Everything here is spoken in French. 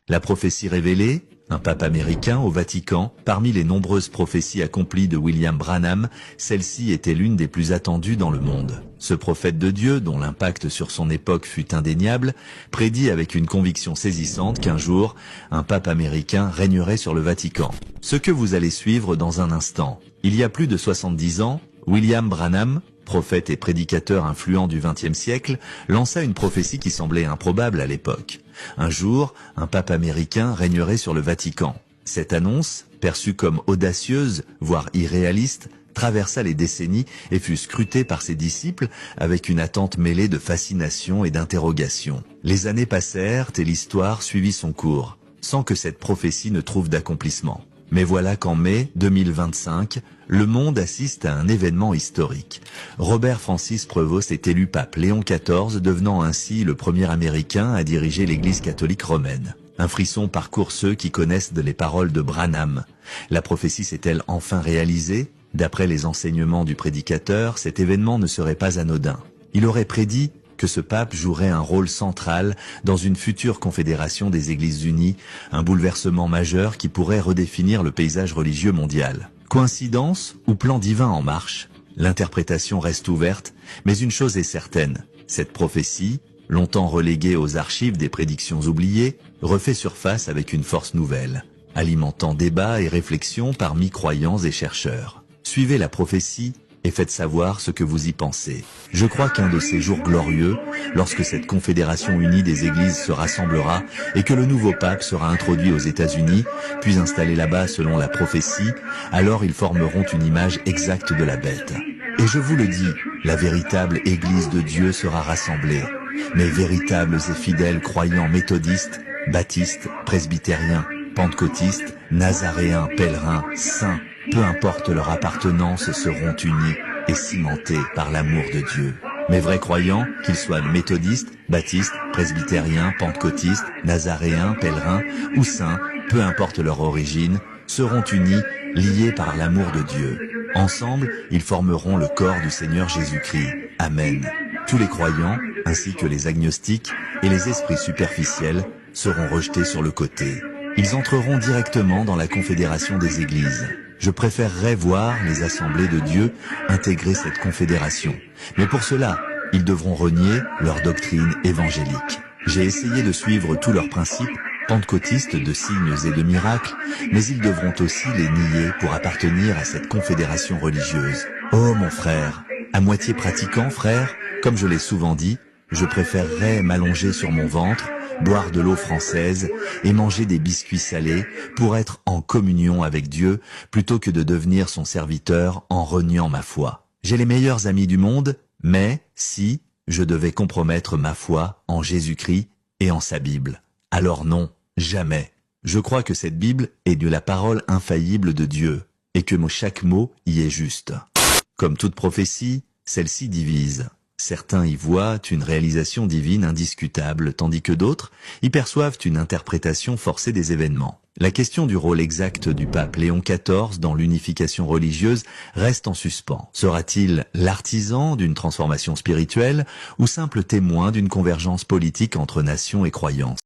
La prophétie révélée, un pape américain au Vatican, parmi les nombreuses prophéties accomplies de William Branham, celle-ci était l'une des plus attendues dans le monde. Ce prophète de Dieu, dont l'impact sur son époque fut indéniable, prédit avec une conviction saisissante qu'un jour, un pape américain régnerait sur le Vatican. Ce que vous allez suivre dans un instant. Il y a plus de 70 ans, William Branham, prophète et prédicateur influent du XXe siècle, lança une prophétie qui semblait improbable à l'époque. Un jour, un pape américain régnerait sur le Vatican. Cette annonce, perçue comme audacieuse, voire irréaliste, traversa les décennies et fut scrutée par ses disciples avec une attente mêlée de fascination et d'interrogation. Les années passèrent et l'histoire suivit son cours, sans que cette prophétie ne trouve d'accomplissement. Mais voilà qu'en mai 2025, le monde assiste à un événement historique. Robert Francis Prevost est élu pape Léon XIV, devenant ainsi le premier Américain à diriger l'Église catholique romaine. Un frisson parcourt ceux qui connaissent les paroles de Branham. La prophétie s'est-elle enfin réalisée? D'après les enseignements du prédicateur, cet événement ne serait pas anodin. Il aurait prédit que ce pape jouerait un rôle central dans une future confédération des Églises unies, un bouleversement majeur qui pourrait redéfinir le paysage religieux mondial. Coïncidence ou plan divin en marche? L'interprétation reste ouverte, mais une chose est certaine, cette prophétie, longtemps reléguée aux archives des prédictions oubliées, refait surface avec une force nouvelle, alimentant débats et réflexions parmi croyants et chercheurs. Suivez la prophétie et faites savoir ce que vous y pensez. Je crois qu'un de ces jours glorieux, lorsque cette confédération unie des églises se rassemblera et que le nouveau pape sera introduit aux États-Unis, puis installé là-bas selon la prophétie, alors ils formeront une image exacte de la bête. Et je vous le dis, la véritable Église de Dieu sera rassemblée. Mais véritables et fidèles croyants méthodistes, baptistes, presbytériens, pentecôtistes, nazaréens, pèlerins, saints, peu importe leur appartenance, seront unis et cimentés par l'amour de Dieu. Mes vrais croyants, qu'ils soient méthodistes, baptistes, presbytériens, pentecôtistes, nazaréens, pèlerins ou saints, peu importe leur origine, seront unis, liés par l'amour de Dieu. Ensemble, ils formeront le corps du Seigneur Jésus-Christ. Amen. Tous les croyants, ainsi que les agnostiques et les esprits superficiels, seront rejetés sur le côté. Ils entreront directement dans la confédération des églises. Je préférerais voir les assemblées de Dieu intégrer cette confédération. Mais pour cela, ils devront renier leur doctrine évangélique. J'ai essayé de suivre tous leurs principes pentecôtistes de signes et de miracles, mais ils devront aussi les nier pour appartenir à cette confédération religieuse. Oh mon frère, à moitié pratiquant frère, comme je l'ai souvent dit, je préférerais m'allonger sur mon ventre, boire de l'eau française et manger des biscuits salés pour être en communion avec Dieu plutôt que de devenir son serviteur en reniant ma foi. J'ai les meilleurs amis du monde, mais si je devais compromettre ma foi en Jésus-Christ et en sa Bible, alors non, jamais. Je crois que cette Bible est de la parole infaillible de Dieu et que chaque mot y est juste. Comme toute prophétie, celle-ci divise. Certains y voient une réalisation divine indiscutable, tandis que d'autres y perçoivent une interprétation forcée des événements. La question du rôle exact du pape Léon XIV dans l'unification religieuse reste en suspens. Sera-t-il l'artisan d'une transformation spirituelle ou simple témoin d'une convergence politique entre nations et croyances ?